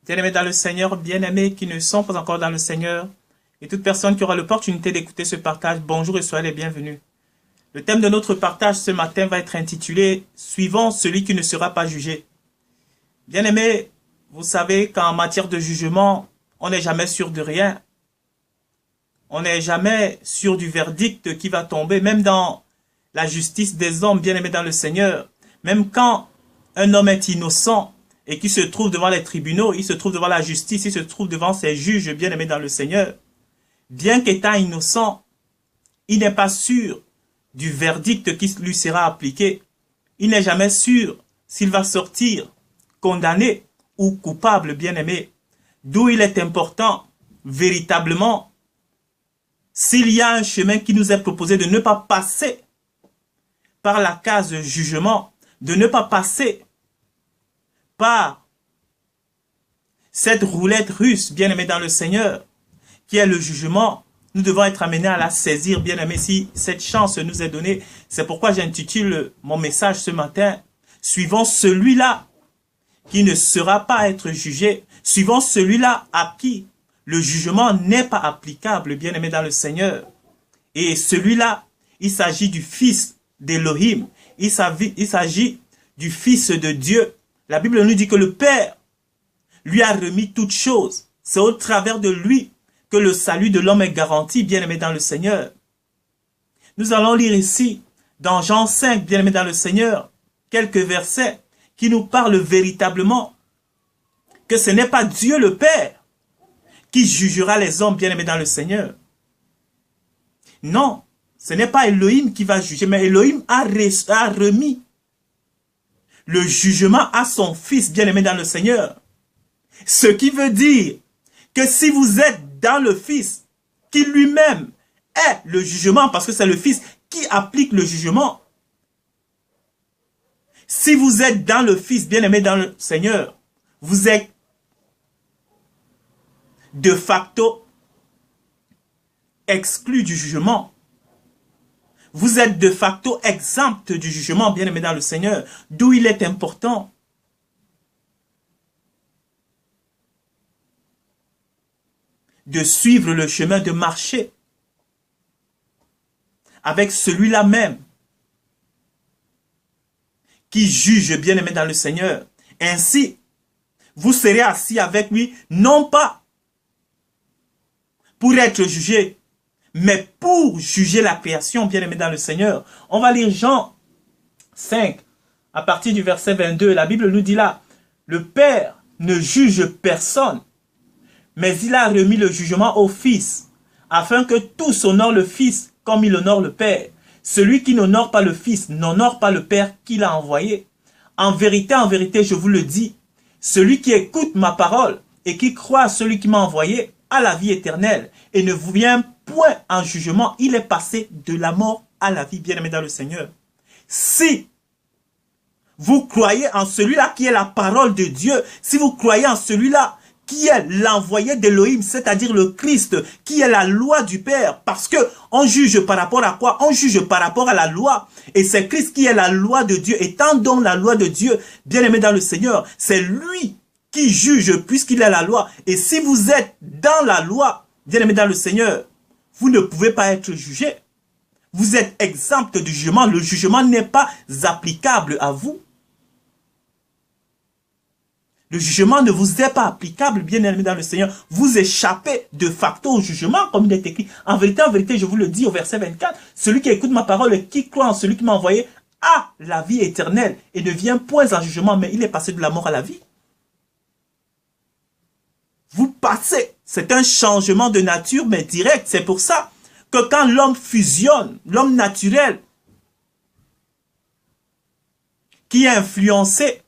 Bien-aimés dans le Seigneur, bien-aimés qui ne sont pas encore dans le Seigneur, et toute personne qui aura l'opportunité d'écouter ce partage, bonjour et soyez les bienvenus. Le thème de notre partage ce matin va être intitulé « Suivons celui qui ne sera pas jugé ». Bien-aimés, vous savez qu'en matière de jugement, on n'est jamais sûr de rien. On n'est jamais sûr du verdict qui va tomber, même dans la justice des hommes bien-aimés dans le Seigneur. Même quand un homme est innocent et qui se trouve devant les tribunaux, il se trouve devant la justice, il se trouve devant ses juges bien-aimés dans le Seigneur. Bien qu'étant innocent, il n'est pas sûr du verdict qui lui sera appliqué. Il n'est jamais sûr s'il va sortir condamné ou coupable, bien-aimé. D'où il est important, véritablement, s'il y a un chemin qui nous est proposé de ne pas passer par la case jugement, de ne pas passer par cette roulette russe, bien-aimé dans le Seigneur, qui est le jugement, nous devons être amenés à la saisir, bien-aimé, si cette chance nous est donnée. C'est pourquoi j'intitule mon message ce matin, « Suivons celui-là qui ne sera pas être jugé, suivons celui-là à qui le jugement n'est pas applicable, bien-aimé dans le Seigneur. » Et celui-là, il s'agit du Fils d'Élohim, il s'agit du Fils de Dieu. La Bible nous dit que le Père lui a remis toutes choses. C'est au travers de lui que le salut de l'homme est garanti, bien-aimé dans le Seigneur. Nous allons lire ici, dans Jean 5, bien-aimé dans le Seigneur, quelques versets qui nous parlent véritablement que ce n'est pas Dieu le Père qui jugera les hommes, bien-aimés dans le Seigneur. Non, ce n'est pas Elohim qui va juger, mais Elohim a remis le jugement à son Fils, bien-aimé dans le Seigneur. Ce qui veut dire que si vous êtes dans le Fils, qui lui-même est le jugement, parce que c'est le Fils qui applique le jugement, si vous êtes dans le Fils, bien-aimé dans le Seigneur, vous êtes de facto exclu du jugement. Vous êtes de facto exempt du jugement, bien-aimé dans le Seigneur, d'où il est important de suivre le chemin, de marcher avec celui-là même qui juge, bien-aimé dans le Seigneur. Ainsi, vous serez assis avec lui, non pas pour être jugé, mais pour juger la création, bien-aimé dans le Seigneur. On va lire Jean 5, à partir du verset 22. La Bible nous dit là, le Père ne juge personne, mais il a remis le jugement au Fils, afin que tous honorent le Fils comme il honore le Père. Celui qui n'honore pas le Fils n'honore pas le Père qui l'a envoyé. En vérité, je vous le dis, celui qui écoute ma parole et qui croit à celui qui m'a envoyé a la vie éternelle et ne vient point en jugement. Il est passé de la mort à la vie, bien-aimé dans le Seigneur. Si vous croyez en celui-là qui est la parole de Dieu, si vous croyez en celui-là qui est l'envoyé d'Élohim, c'est-à-dire le Christ, qui est la loi du Père, parce que on juge par rapport à quoi? On juge par rapport à la loi, et c'est Christ qui est la loi de Dieu, étant donc la loi de Dieu, bien-aimé dans le Seigneur, c'est lui qui juge puisqu'il est la loi, et si vous êtes dans la loi, bien-aimé dans le Seigneur, vous ne pouvez pas être jugé, vous êtes exempt du jugement, le jugement n'est pas applicable à vous. Le jugement ne vous est pas applicable, bien-aimé dans le Seigneur. Vous échappez de facto au jugement, comme il est écrit. En vérité, je vous le dis au verset 24, celui qui écoute ma parole et qui croit en celui qui m'a envoyé a la vie éternelle et ne vient point en jugement, mais il est passé de la mort à la vie. Vous passez, c'est un changement de nature, mais direct. C'est pour ça que quand l'homme fusionne, l'homme naturel, qui est influencé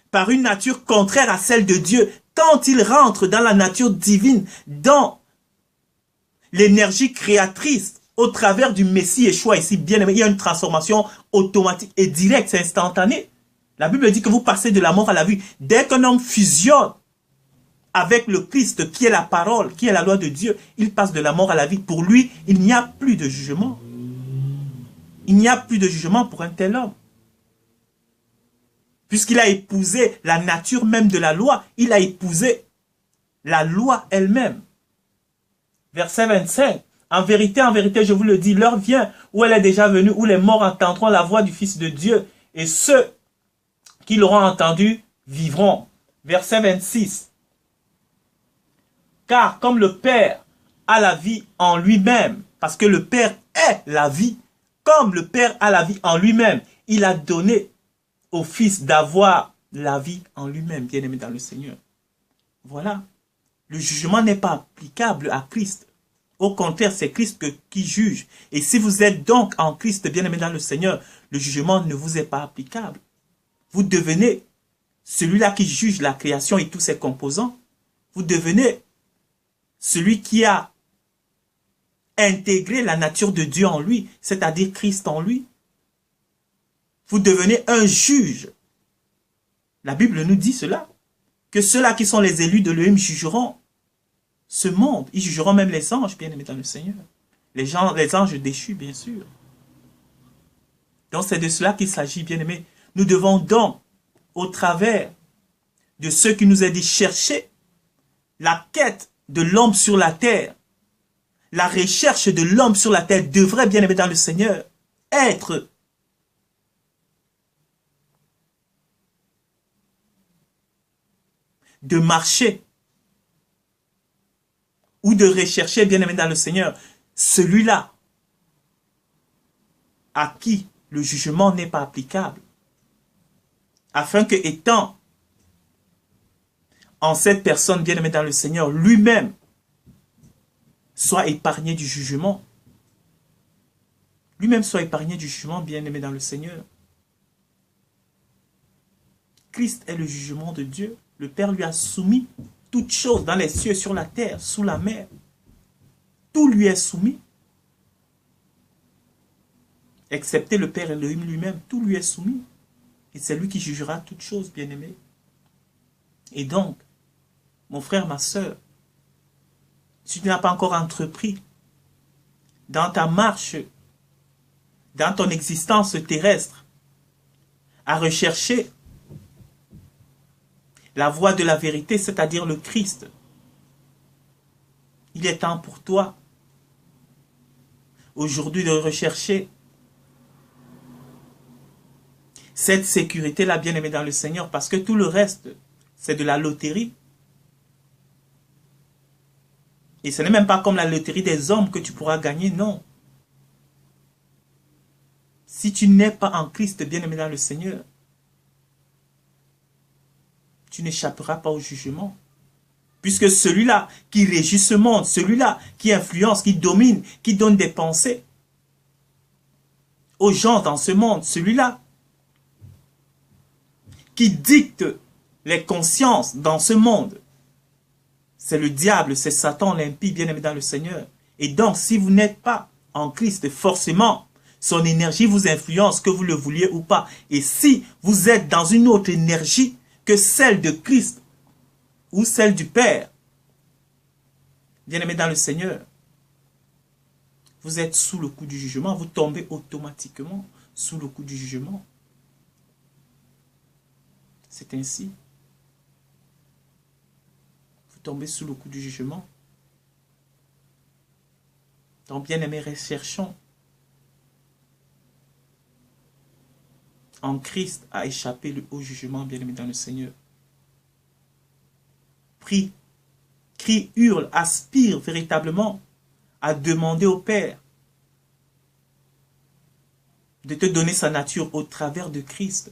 par une nature contraire à celle de Dieu, quand il rentre dans la nature divine, dans l'énergie créatrice, au travers du Messie Yeshua ici, bien aimé, il y a une transformation automatique et directe, c'est instantané. La Bible dit que vous passez de la mort à la vie. Dès qu'un homme fusionne avec le Christ, qui est la parole, qui est la loi de Dieu, il passe de la mort à la vie. Pour lui, il n'y a plus de jugement. Il n'y a plus de jugement pour un tel homme. Puisqu'il a épousé la nature même de la loi, il a épousé la loi elle-même. Verset 25. En vérité, je vous le dis, l'heure vient où elle est déjà venue, où les morts entendront la voix du Fils de Dieu, et ceux qui l'auront entendu vivront. Verset 26. Car comme le Père a la vie en lui-même, parce que le Père est la vie, comme le Père a la vie en lui-même, il a donné au Fils d'avoir la vie en lui-même, bien-aimé dans le Seigneur. Voilà. Le jugement n'est pas applicable à Christ. Au contraire, c'est Christ qui juge. Et si vous êtes donc en Christ, bien-aimé dans le Seigneur, le jugement ne vous est pas applicable. Vous devenez celui-là qui juge la création et tous ses composants. Vous devenez celui qui a intégré la nature de Dieu en lui, c'est-à-dire Christ en lui. Vous devenez un juge. La Bible nous dit cela, que ceux-là qui sont les élus de l'Élohim jugeront ce monde. Ils jugeront même les anges, bien aimés dans le Seigneur. Les anges déchus, bien sûr. Donc c'est de cela qu'il s'agit, bien aimés. Nous devons donc, au travers de ce qui nous est dit, chercher la quête de l'homme sur la terre. La recherche de l'homme sur la terre devrait, bien aimé dans le Seigneur, être de marcher ou de rechercher, bien aimé dans le Seigneur, celui-là à qui le jugement n'est pas applicable, afin que, étant en cette personne, bien aimé dans le Seigneur, lui-même soit épargné du jugement. Lui-même soit épargné du jugement, bien aimé dans le Seigneur. Christ est le jugement de Dieu. Le Père lui a soumis toutes choses dans les cieux, sur la terre, sous la mer. Tout lui est soumis. Excepté le Père Elohim lui-même, tout lui est soumis. Et c'est lui qui jugera toutes choses, bien-aimé. Et donc, mon frère, ma soeur, si tu n'as pas encore entrepris dans ta marche, dans ton existence terrestre, à rechercher la voie de la vérité, c'est-à-dire le Christ, il est temps pour toi aujourd'hui de rechercher cette sécurité-là, bien aimée dans le Seigneur, parce que tout le reste, c'est de la loterie. Et ce n'est même pas comme la loterie des hommes que tu pourras gagner, non. Si tu n'es pas en Christ, bien aimé dans le Seigneur, tu n'échapperas pas au jugement. Puisque celui-là qui régit ce monde, celui-là qui influence, qui domine, qui donne des pensées aux gens dans ce monde, celui-là qui dicte les consciences dans ce monde, c'est le diable, c'est Satan, l'impie, bien-aimé dans le Seigneur. Et donc, si vous n'êtes pas en Christ, forcément, son énergie vous influence, que vous le vouliez ou pas. Et si vous êtes dans une autre énergie que celle de Christ ou celle du Père, bien-aimé dans le Seigneur, vous êtes sous le coup du jugement, vous tombez automatiquement sous le coup du jugement. C'est ainsi. Vous tombez sous le coup du jugement. Donc, bien-aimés, recherchons en Christ à échapper au jugement, bien-aimé dans le Seigneur. Prie, crie, hurle, aspire véritablement à demander au Père de te donner sa nature au travers de Christ.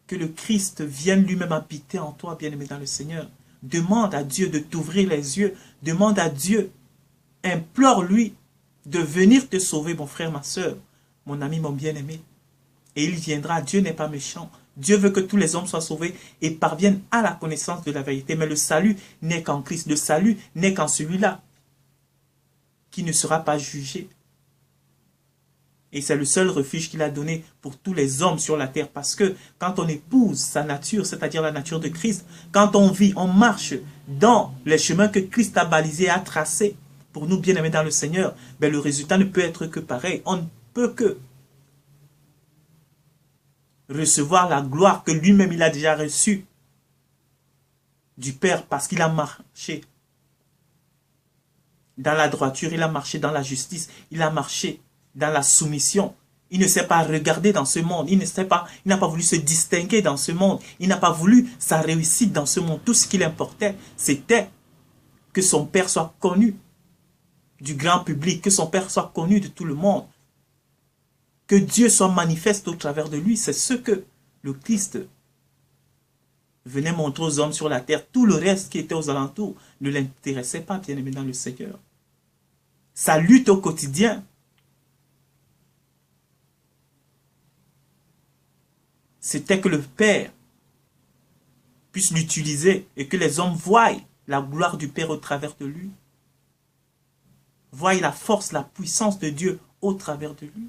Que le Christ vienne lui-même habiter en toi, bien-aimé dans le Seigneur. Demande à Dieu de t'ouvrir les yeux. Demande à Dieu, implore-lui de venir te sauver, mon frère, ma soeur, mon ami, mon bien-aimé. Et il viendra. Dieu n'est pas méchant. Dieu veut que tous les hommes soient sauvés et parviennent à la connaissance de la vérité. Mais le salut n'est qu'en Christ. Le salut n'est qu'en celui-là qui ne sera pas jugé. Et c'est le seul refuge qu'il a donné pour tous les hommes sur la terre. Parce que quand on épouse sa nature, c'est-à-dire la nature de Christ, quand on vit, on marche dans les chemins que Christ a balisés et a tracés pour nous bien-aimés dans le Seigneur, ben le résultat ne peut être que pareil. On ne peut que recevoir la gloire que lui-même il a déjà reçue du Père parce qu'il a marché dans la droiture, il a marché dans la justice, il a marché dans la soumission. Il ne s'est pas regardé dans ce monde, il n'a pas voulu se distinguer dans ce monde, il n'a pas voulu sa réussite dans ce monde. Tout ce qu'il importait, c'était que son Père soit connu du grand public, que son Père soit connu de tout le monde, que Dieu soit manifeste au travers de lui. C'est ce que le Christ venait montrer aux hommes sur la terre. Tout le reste qui était aux alentours ne l'intéressait pas, bien aimé dans le Seigneur. Sa lutte au quotidien, c'était que le Père puisse l'utiliser et que les hommes voient la gloire du Père au travers de lui. Voient la force, la puissance de Dieu au travers de lui.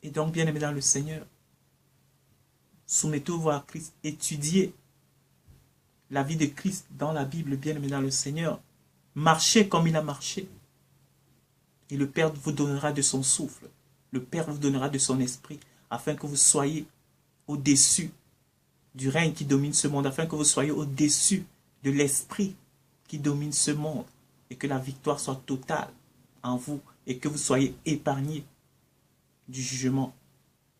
Et donc, bien aimé dans le Seigneur, soumettez-vous à Christ, étudiez la vie de Christ dans la Bible, bien aimé dans le Seigneur. Marchez comme il a marché. Et le Père vous donnera de son souffle. Le Père vous donnera de son esprit, afin que vous soyez au-dessus du règne qui domine ce monde, afin que vous soyez au-dessus de l'esprit qui domine ce monde, et que la victoire soit totale en vous, et que vous soyez épargnés du jugement.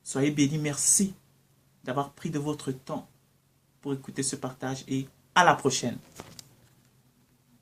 Soyez bénis, merci d'avoir pris de votre temps pour écouter ce partage, et à la prochaine.